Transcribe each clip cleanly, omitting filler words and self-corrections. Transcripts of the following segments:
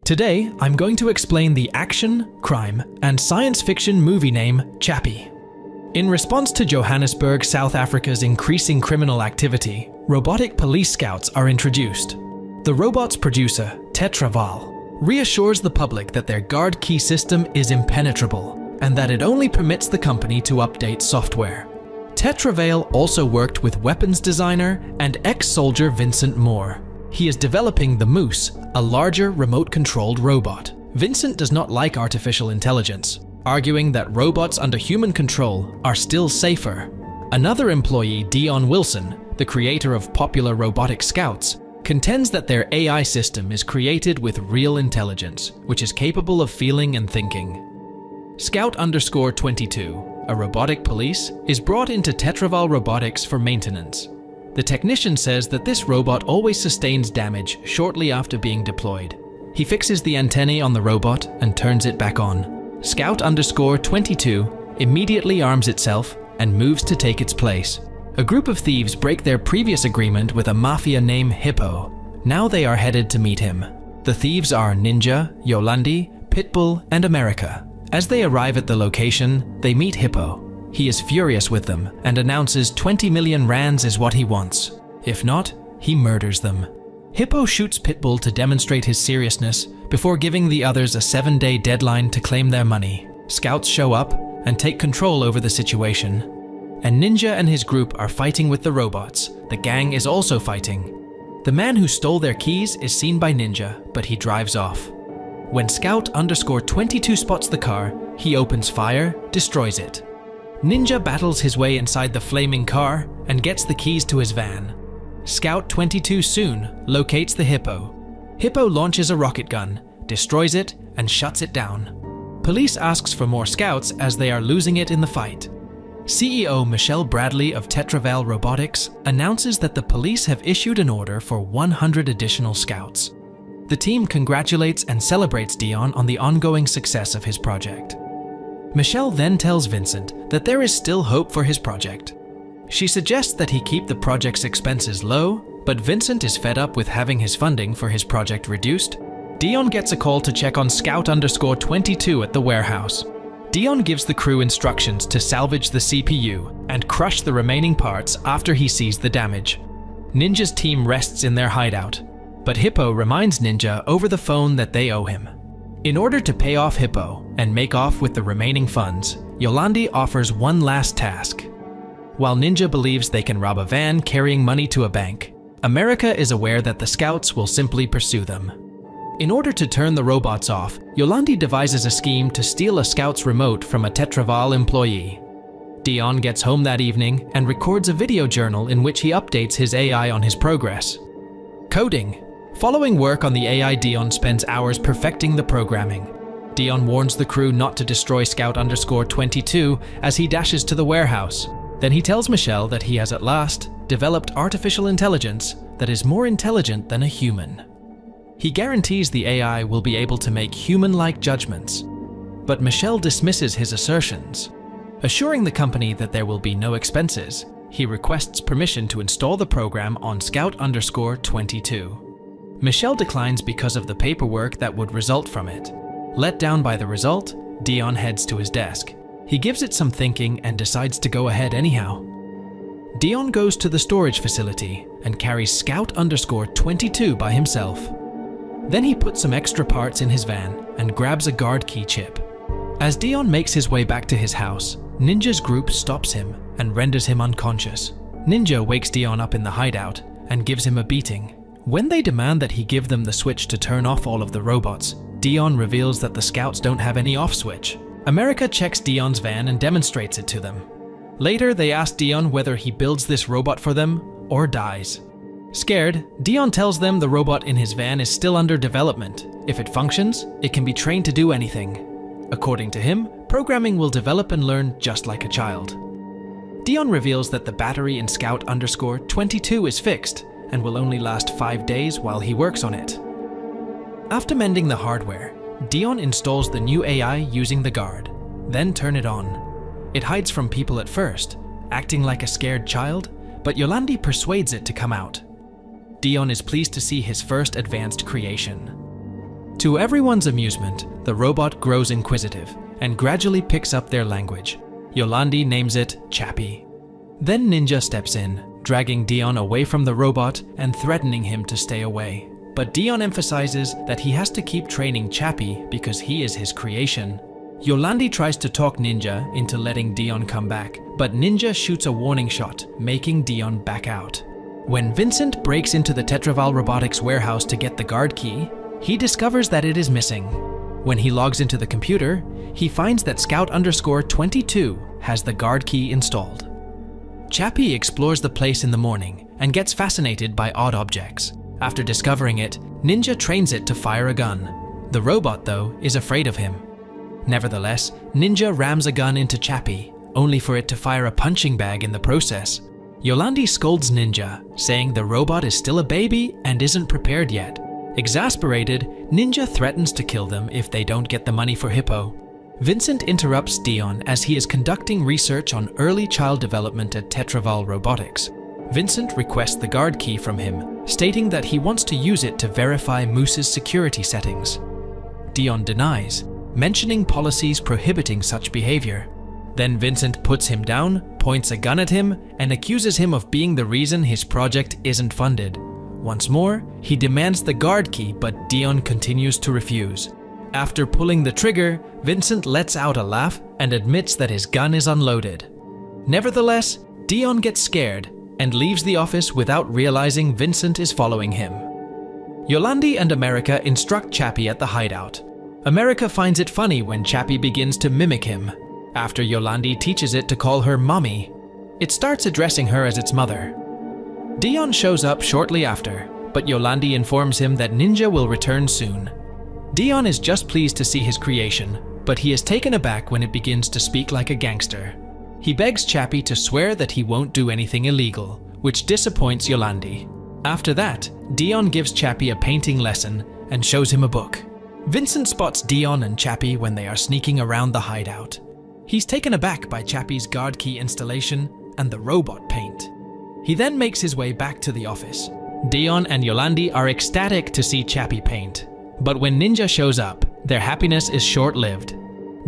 Today, I'm going to explain the action, crime, and science fiction movie name Chappie. In response to Johannesburg, South Africa's increasing criminal activity, robotic police scouts are introduced. The robot's producer, Tetraval, reassures the public that their guard key system is impenetrable and that it only permits the company to update software. Tetraval also worked with weapons designer and ex-soldier Vincent Moore. He is developing the Moose, a larger remote-controlled robot. Vincent does not like artificial intelligence, arguing that robots under human control are still safer. Another employee, Dion Wilson, the creator of popular robotic scouts, contends that their AI system is created with real intelligence, which is capable of feeling and thinking. Scout_22, a robotic police, is brought into Tetraval Robotics for maintenance. The technician says that this robot always sustains damage shortly after being deployed. He fixes the antennae on the robot and turns it back on. Scout_22 immediately arms itself and moves to take its place. A group of thieves break their previous agreement with a mafia named Hippo. Now they are headed to meet him. The thieves are Ninja, Yolandi, Pitbull, and America. As they arrive at the location, they meet Hippo. He is furious with them and announces 20 million rands is what he wants. If not, he murders them. Hippo shoots Pitbull to demonstrate his seriousness before giving the others a 7-day deadline to claim their money. Scouts show up and take control over the situation. And Ninja and his group are fighting with the robots. The gang is also fighting. The man who stole their keys is seen by Ninja, but he drives off. When Scout_22 spots the car, he opens fire, destroys it. Ninja battles his way inside the flaming car and gets the keys to his van. Scout_22 soon locates the Hippo. Hippo launches a rocket gun, destroys it, and shuts it down. Police asks for more scouts as they are losing it in the fight. CEO Michelle Bradley of Tetraval Robotics announces that the police have issued an order for 100 additional scouts. The team congratulates and celebrates Dion on the ongoing success of his project. Michelle then tells Vincent that there is still hope for his project. She suggests that he keep the project's expenses low, but Vincent is fed up with having his funding for his project reduced. Dion gets a call to check on Scout_22 at the warehouse. Dion gives the crew instructions to salvage the CPU and crush the remaining parts after he sees the damage. Ninja's team rests in their hideout, but Hippo reminds Ninja over the phone that they owe him. In order to pay off Hippo and make off with the remaining funds, Yolandi offers one last task. While Ninja believes they can rob a van carrying money to a bank, America is aware that the scouts will simply pursue them. In order to turn the robots off, Yolandi devises a scheme to steal a scout's remote from a Tetraval employee. Dion gets home that evening and records a video journal in which he updates his AI on his progress. Coding. Following work on the AI, Dion spends hours perfecting the programming. Dion warns the crew not to destroy Scout_22 as he dashes to the warehouse. Then he tells Michelle that he has at last developed artificial intelligence that is more intelligent than a human. He guarantees the AI will be able to make human-like judgments, but Michelle dismisses his assertions. Assuring the company that there will be no expenses, he requests permission to install the program on Scout_22. Michelle declines because of the paperwork that would result from it. Let down by the result, Dion heads to his desk. He gives it some thinking and decides to go ahead anyhow. Dion goes to the storage facility and carries Scout_22 by himself. Then he puts some extra parts in his van and grabs a guard key chip. As Dion makes his way back to his house, Ninja's group stops him and renders him unconscious. Ninja wakes Dion up in the hideout and gives him a beating. When they demand that he give them the switch to turn off all of the robots, Dion reveals that the scouts don't have any off switch. America checks Dion's van and demonstrates it to them. Later, they ask Dion whether he builds this robot for them or dies. Scared, Dion tells them the robot in his van is still under development. If it functions, it can be trained to do anything. According to him, programming will develop and learn just like a child. Dion reveals that the battery in Scout_22 is fixed and will only last 5 days while he works on it. After mending the hardware, Dion installs the new AI using the guard, then turn it on. It hides from people at first, acting like a scared child, but Yolandi persuades it to come out. Dion is pleased to see his first advanced creation. To everyone's amusement, the robot grows inquisitive and gradually picks up their language. Yolandi names it Chappie. Then Ninja steps in, dragging Dion away from the robot and threatening him to stay away. But Dion emphasizes that he has to keep training Chappie because he is his creation. Yolandi tries to talk Ninja into letting Dion come back, but Ninja shoots a warning shot, making Dion back out. When Vincent breaks into the Tetraval Robotics warehouse to get the guard key, he discovers that it is missing. When he logs into the computer, he finds that Scout_22 has the guard key installed. Chappie explores the place in the morning and gets fascinated by odd objects. After discovering it, Ninja trains it to fire a gun. The robot, though, is afraid of him. Nevertheless, Ninja rams a gun into Chappie, only for it to fire a punching bag in the process. Yolandi scolds Ninja, saying the robot is still a baby and isn't prepared yet. Exasperated, Ninja threatens to kill them if they don't get the money for Hippo. Vincent interrupts Dion as he is conducting research on early child development at Tetraval Robotics. Vincent requests the guard key from him, stating that he wants to use it to verify Moose's security settings. Dion denies, mentioning policies prohibiting such behavior. Then Vincent puts him down, points a gun at him, and accuses him of being the reason his project isn't funded. Once more, he demands the guard key, but Dion continues to refuse. After pulling the trigger, Vincent lets out a laugh and admits that his gun is unloaded. Nevertheless, Dion gets scared and leaves the office without realizing Vincent is following him. Yolandi and America instruct Chappie at the hideout. America finds it funny when Chappie begins to mimic him. After Yolandi teaches it to call her mommy, it starts addressing her as its mother. Dion shows up shortly after, but Yolandi informs him that Ninja will return soon. Dion is just pleased to see his creation, but he is taken aback when it begins to speak like a gangster. He begs Chappie to swear that he won't do anything illegal, which disappoints Yolandi. After that, Dion gives Chappie a painting lesson and shows him a book. Vincent spots Dion and Chappie when they are sneaking around the hideout. He's taken aback by Chappie's guard key installation and the robot paint. He then makes his way back to the office. Dion and Yolandi are ecstatic to see Chappie paint, but when Ninja shows up, their happiness is short-lived.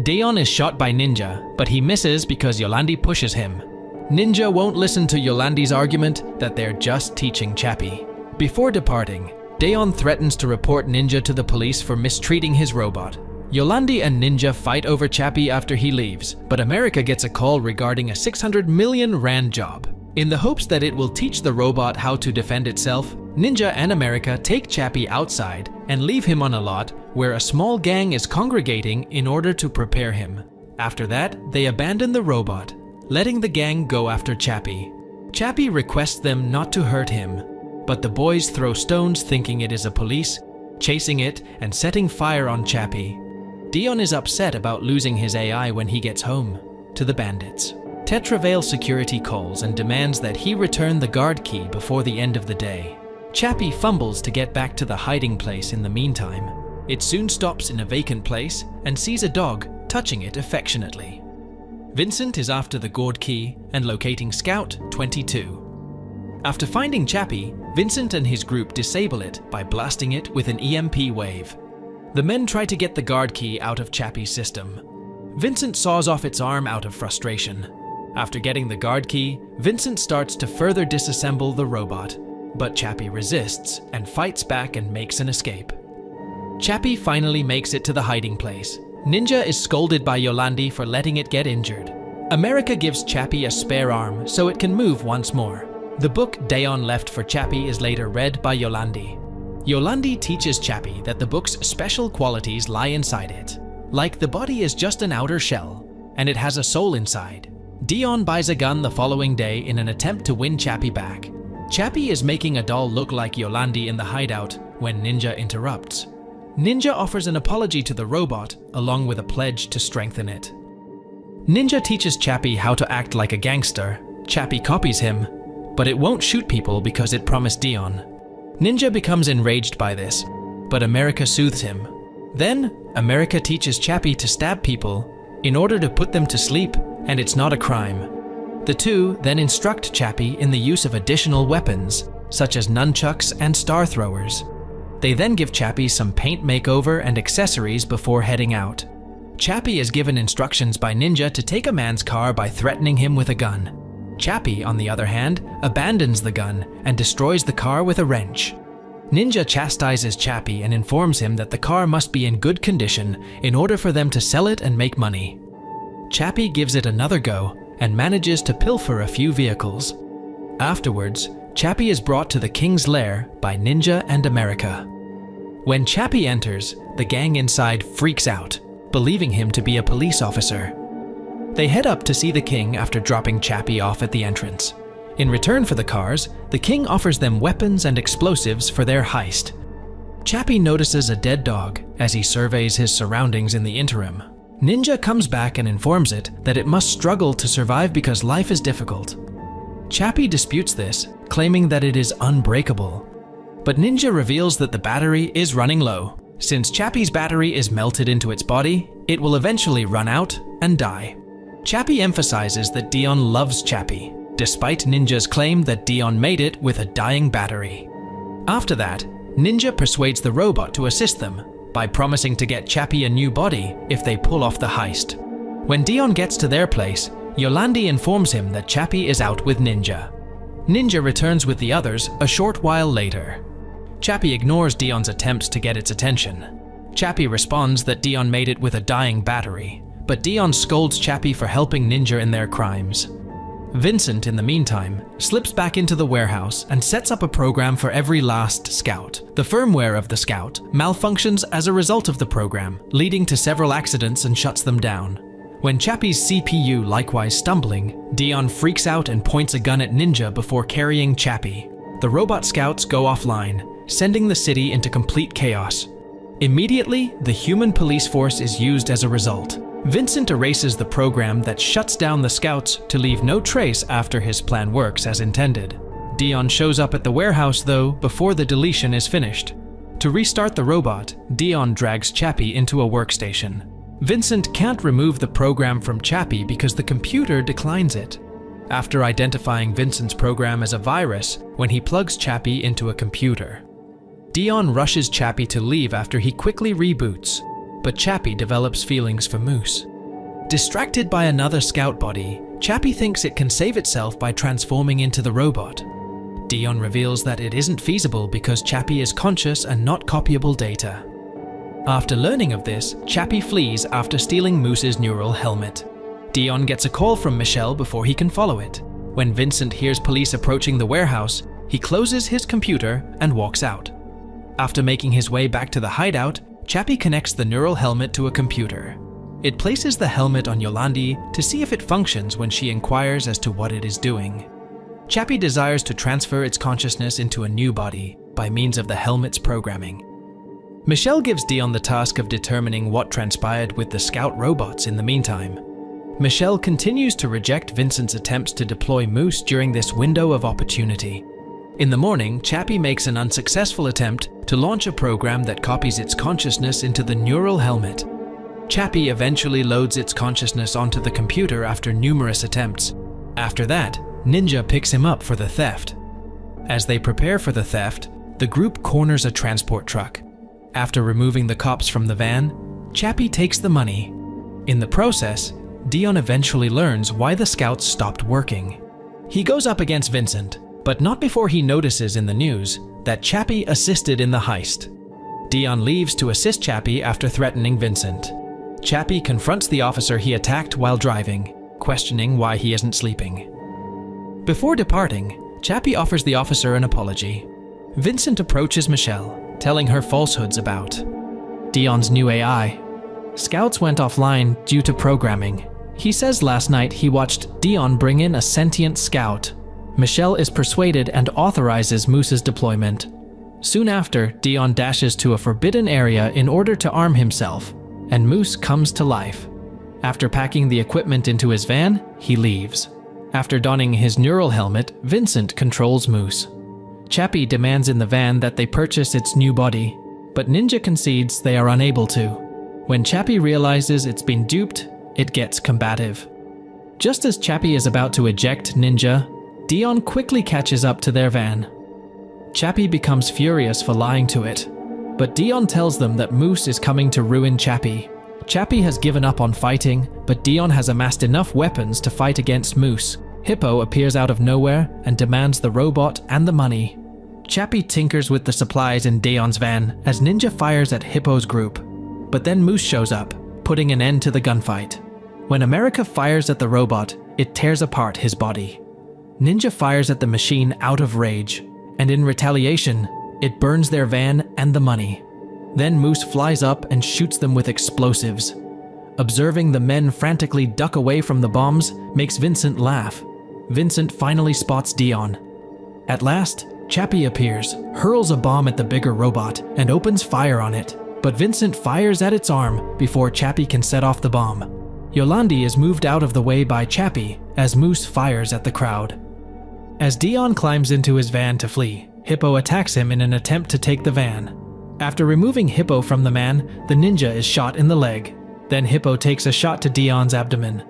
Dion is shot by Ninja, but he misses because Yolandi pushes him. Ninja won't listen to Yolandi's argument that they're just teaching Chappie. Before departing, Dion threatens to report Ninja to the police for mistreating his robot. Yolandi and Ninja fight over Chappie after he leaves, but America gets a call regarding a 600 million rand job. In the hopes that it will teach the robot how to defend itself, Ninja and America take Chappie outside and leave him on a lot where a small gang is congregating in order to prepare him. After that, they abandon the robot, letting the gang go after Chappie. Chappie requests them not to hurt him, but the boys throw stones thinking it is a police, chasing it and setting fire on Chappie. Dion is upset about losing his AI when he gets home to the bandits. Tetraval security calls and demands that he return the guard key before the end of the day. Chappie fumbles to get back to the hiding place in the meantime. It soon stops in a vacant place and sees a dog touching it affectionately. Vincent is after the guard key and locating Scout_22. After finding Chappie, Vincent and his group disable it by blasting it with an EMP wave. The men try to get the guard key out of Chappie's system. Vincent saws off its arm out of frustration. After getting the guard key, Vincent starts to further disassemble the robot, but Chappie resists and fights back and makes an escape. Chappie finally makes it to the hiding place. Ninja is scolded by Yolandi for letting it get injured. America gives Chappie a spare arm so it can move once more. The book Dion left for Chappie is later read by Yolandi. Yolandi teaches Chappie that the book's special qualities lie inside it. Like the body is just an outer shell, and it has a soul inside. Dion buys a gun the following day in an attempt to win Chappie back. Chappie is making a doll look like Yolandi in the hideout when Ninja interrupts. Ninja offers an apology to the robot along with a pledge to strengthen it. Ninja teaches Chappie how to act like a gangster. Chappie copies him, but it won't shoot people because it promised Dion. Ninja becomes enraged by this, but America soothes him. Then, America teaches Chappie to stab people in order to put them to sleep, and it's not a crime. The two then instruct Chappie in the use of additional weapons, such as nunchucks and star throwers. They then give Chappie some paint makeover and accessories before heading out. Chappie is given instructions by Ninja to take a man's car by threatening him with a gun. Chappie, on the other hand, abandons the gun and destroys the car with a wrench. Ninja chastises Chappie and informs him that the car must be in good condition in order for them to sell it and make money. Chappie gives it another go and manages to pilfer a few vehicles. Afterwards, Chappie is brought to the king's lair by Ninja and America. When Chappie enters, the gang inside freaks out, believing him to be a police officer. They head up to see the king after dropping Chappie off at the entrance. In return for the cars, the king offers them weapons and explosives for their heist. Chappie notices a dead dog as he surveys his surroundings in the interim. Ninja comes back and informs it that it must struggle to survive because life is difficult. Chappie disputes this, claiming that it is unbreakable. But Ninja reveals that the battery is running low. Since Chappie's battery is melted into its body, it will eventually run out and die. Chappie emphasizes that Dion loves Chappie, despite Ninja's claim that Dion made it with a dying battery. After that, Ninja persuades the robot to assist them by promising to get Chappie a new body if they pull off the heist. When Dion gets to their place, Yolandi informs him that Chappie is out with Ninja. Ninja returns with the others a short while later. Chappie ignores Dion's attempts to get its attention. Chappie responds that Dion made it with a dying battery, but Dion scolds Chappie for helping Ninja in their crimes. Vincent, in the meantime, slips back into the warehouse and sets up a program for every last scout. The firmware of the scout malfunctions as a result of the program, leading to several accidents and shuts them down. When Chappie's CPU likewise stumbling, Dion freaks out and points a gun at Ninja before carrying Chappie. The robot scouts go offline, sending the city into complete chaos. Immediately, the human police force is used as a result. Vincent erases the program that shuts down the scouts to leave no trace after his plan works as intended. Dion shows up at the warehouse, though, before the deletion is finished. To restart the robot, Dion drags Chappie into a workstation. Vincent can't remove the program from Chappie because the computer declines it. After identifying Vincent's program as a virus, when he plugs Chappie into a computer. Dion rushes Chappie to leave after he quickly reboots, but Chappie develops feelings for Moose. Distracted by another scout body, Chappie thinks it can save itself by transforming into the robot. Dion reveals that it isn't feasible because Chappie is conscious and not copyable data. After learning of this, Chappie flees after stealing Moose's neural helmet. Dion gets a call from Michelle before he can follow it. When Vincent hears police approaching the warehouse, he closes his computer and walks out. After making his way back to the hideout, Chappie connects the neural helmet to a computer. It places the helmet on Yolandi to see if it functions when she inquires as to what it is doing. Chappie desires to transfer its consciousness into a new body by means of the helmet's programming. Michelle gives Dion the task of determining what transpired with the scout robots in the meantime. Michelle continues to reject Vincent's attempts to deploy Moose during this window of opportunity. In the morning, Chappie makes an unsuccessful attempt to launch a program that copies its consciousness into the neural helmet. Chappie eventually loads its consciousness onto the computer after numerous attempts. After that, Ninja picks him up for the theft. As they prepare for the theft, the group corners a transport truck. After removing the cops from the van, Chappie takes the money. In the process, Dion eventually learns why the scouts stopped working. He goes up against Vincent, but not before he notices in the news that Chappie assisted in the heist. Dion leaves to assist Chappie after threatening Vincent. Chappie confronts the officer he attacked while driving, questioning why he isn't sleeping. Before departing, Chappie offers the officer an apology. Vincent approaches Michelle, telling her falsehoods about Dion's new AI. Scouts went offline due to programming. He says last night he watched Dion bring in a sentient scout. Michelle is persuaded and authorizes Moose's deployment. Soon after, Dion dashes to a forbidden area in order to arm himself, and Moose comes to life. After packing the equipment into his van, he leaves. After donning his neural helmet, Vincent controls Moose. Chappie demands in the van that they purchase its new body, but Ninja concedes they are unable to. When Chappie realizes it's been duped, it gets combative. Just as Chappie is about to eject Ninja, Dion quickly catches up to their van. Chappie becomes furious for lying to it. But Dion tells them that Moose is coming to ruin Chappie. Chappie has given up on fighting, but Dion has amassed enough weapons to fight against Moose. Hippo appears out of nowhere and demands the robot and the money. Chappie tinkers with the supplies in Dion's van as Ninja fires at Hippo's group. But then Moose shows up, putting an end to the gunfight. When America fires at the robot, it tears apart his body. Ninja fires at the machine out of rage, and in retaliation, it burns their van and the money. Then Moose flies up and shoots them with explosives. Observing the men frantically duck away from the bombs makes Vincent laugh. Vincent finally spots Dion. At last, Chappie appears, hurls a bomb at the bigger robot, and opens fire on it. But Vincent fires at its arm before Chappie can set off the bomb. Yolandi is moved out of the way by Chappie as Moose fires at the crowd. As Dion climbs into his van to flee, Hippo attacks him in an attempt to take the van. After removing Hippo from the man, the ninja is shot in the leg. Then Hippo takes a shot to Dion's abdomen.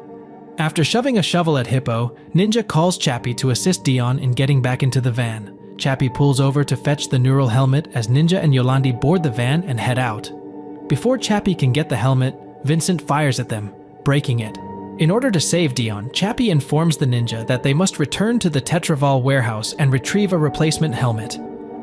After shoving a shovel at Hippo, Ninja calls Chappie to assist Dion in getting back into the van. Chappie pulls over to fetch the neural helmet as Ninja and Yolandi board the van and head out. Before Chappie can get the helmet, Vincent fires at them, breaking it. In order to save Dion, Chappie informs the ninja that they must return to the Tetraval warehouse and retrieve a replacement helmet.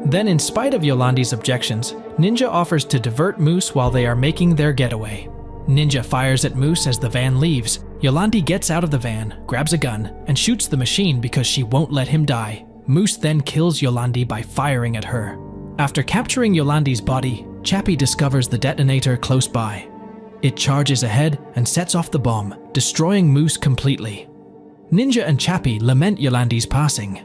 Then, in spite of Yolandi's objections, Ninja offers to divert Moose while they are making their getaway. Ninja fires at Moose as the van leaves. Yolandi gets out of the van, grabs a gun, and shoots the machine because she won't let him die. Moose then kills Yolandi by firing at her. After capturing Yolandi's body, Chappie discovers the detonator close by. It charges ahead and sets off the bomb, destroying Moose completely. Ninja and Chappie lament Yolandi's passing.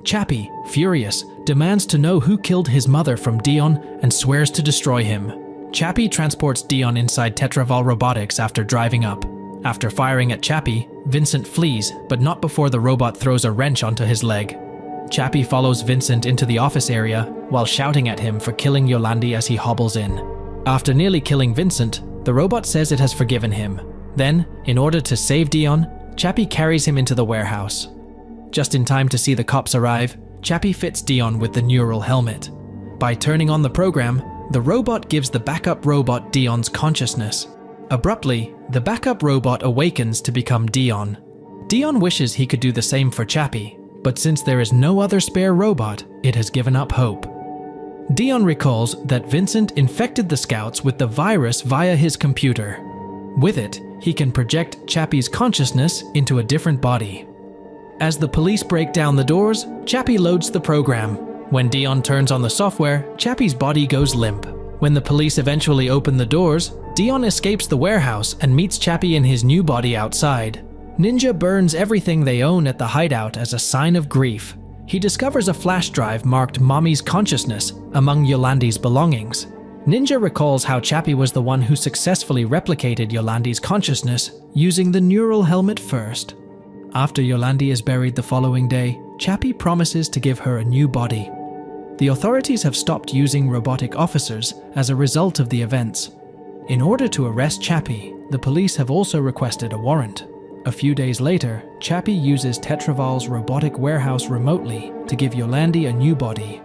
Chappie, furious, demands to know who killed his mother from Dion and swears to destroy him. Chappie transports Dion inside Tetraval Robotics after driving up. After firing at Chappie, Vincent flees, but not before the robot throws a wrench onto his leg. Chappie follows Vincent into the office area while shouting at him for killing Yolandi as he hobbles in. After nearly killing Vincent, the robot says it has forgiven him. Then, in order to save Dion, Chappie carries him into the warehouse. Just in time to see the cops arrive, Chappie fits Dion with the neural helmet. By turning on the program, the robot gives the backup robot Dion's consciousness. Abruptly, the backup robot awakens to become Dion. Dion wishes he could do the same for Chappie, but since there is no other spare robot, it has given up hope. Dion recalls that Vincent infected the scouts with the virus via his computer. With it, he can project Chappie's consciousness into a different body. As the police break down the doors, Chappie loads the program. When Dion turns on the software, Chappie's body goes limp. When the police eventually open the doors, Dion escapes the warehouse and meets Chappie in his new body outside. Ninja burns everything they own at the hideout as a sign of grief. He discovers a flash drive marked Mommy's Consciousness among Yolandi's belongings. Ninja recalls how Chappie was the one who successfully replicated Yolandi's consciousness using the neural helmet first. After Yolandi is buried the following day, Chappie promises to give her a new body. The authorities have stopped using robotic officers as a result of the events. In order to arrest Chappie, the police have also requested a warrant. A few days later, Chappie uses Tetraval's robotic warehouse remotely to give Yolandi a new body.